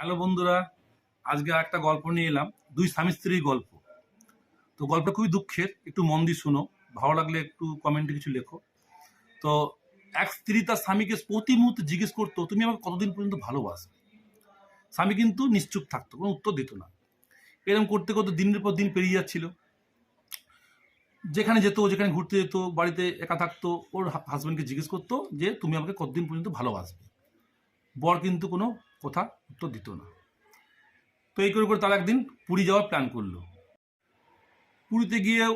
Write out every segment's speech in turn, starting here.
Hello বন্ধুরা, আজকে একটা গল্প নিয়ে এলাম। দুই স্বামী স্ত্রীর গল্প। তো গল্পটা খুবই দুঃখের, একটু মন দিয়ে শুনো। ভালো লাগলে একটু কমেন্টে কিছু লেখো। তো এক স্ত্রী তার স্বামীকে প্রতি মুহূর্তে জিজ্ঞেস করতো, তুমি আমাকে কতদিন পর্যন্ত ভালোবাসবে। স্বামী কিন্তু নিশ্চুপ থাকতো, কোনো উত্তর দিত না। এরকম করতে করতে দিনের পর দিন পেরিয়ে যাচ্ছিল। যেখানে যেত, যেখানে ঘুরতে যেত, বাড়িতে একা থাকতো, ওর হাজব্যান্ডকে জিজ্ঞেস করতো যে তুমি আমাকে কতদিন পর্যন্ত ভালোবাসবে। বর কিন্তু কোনো কথা উত্তর দিত না। তো এই করে করে তারা একদিন পুরী যাওয়ার প্ল্যান করলো। পুরীতে গিয়েও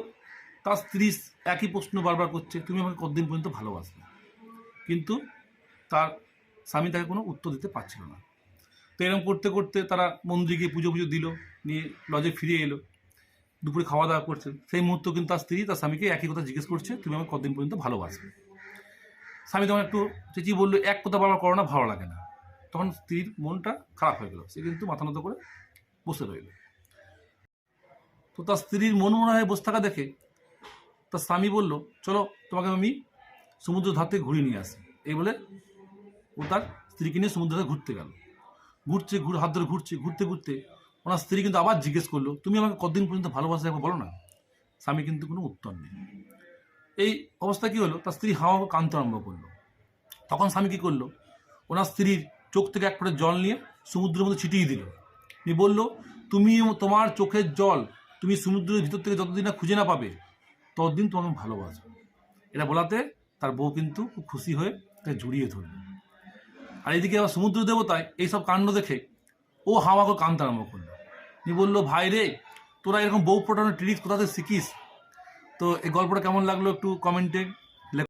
তার স্ত্রী একই প্রশ্ন বারবার করছে, তুমি আমাকে কতদিন পর্যন্ত ভালোবাসবে। কিন্তু তার স্বামী তাকে কোনো উত্তর দিতে পারছিল না। তো এরকম করতে করতে তারা মন্দিরে গিয়ে পুজো দিল, নিয়ে লজে ফিরে এলো। দুপুরে খাওয়া দাওয়া করছে, সেই মুহূর্ত কিন্তু তার স্ত্রী তার স্বামীকে একই কথা জিজ্ঞেস করছে, তুমি আমাকে কতদিন পর্যন্ত ভালোবাসবে। স্বামী তখন একটু চেঁচিয়ে বললো, এক কথা বারবার করো না, ভালো লাগে না। তখন স্ত্রীর মনটা খারাপ হয়ে গেল, সে কিন্তু মাথা নত করে বসে রইল। তো তার স্ত্রীর মন মনে হয় বসে থাকা দেখে তার স্বামী বলল, চলো তোমাকে আমি সমুদ্র ধার থেকে ঘুরিয়ে নিয়ে আসি। এই বলে ও তার স্ত্রীকে নিয়ে সমুদ্র ধারে ঘুরতে গেল। হাত ধরে ঘুরতে ঘুরতে ওনার স্ত্রী কিন্তু আবার জিজ্ঞেস করলো, তুমি আমাকে কতদিন পর্যন্ত ভালোবাসা একবার বলো না। স্বামী কিন্তু কোনো উত্তর নেই। এই অবস্থা কি হলো, তার স্ত্রী হাওয়া কাঁদতে আরম্ভ করলো। তখন স্বামী কি করলো, ওনার স্ত্রীর চোখ থেকে এক ফোঁটা জল নিয়ে সমুদ্রের মধ্যে ছিটিয়ে দিল। উনি বললো, তুমি তোমার চোখের জল তুমি সমুদ্রের ভিতর থেকে যতদিন না খুঁজে না পাবে, ততদিন তোমাকে ভালোবাসবে। এটা বলাতে তার বউ কিন্তু খুব খুশি হয়ে তাকে জড়িয়ে ধরল। আর এদিকে আবার সমুদ্র দেবতায় এইসব কাণ্ড দেখে ও হাওয়া করে কাঁদতে আরম্ভ করলো। উনি বললো, ভাই রে, তোরা এরকম বউ পটানোর ট্রিক্স কোথা থেকে শিখিস। তো এই গল্পটা কেমন লাগলো একটু কমেন্টে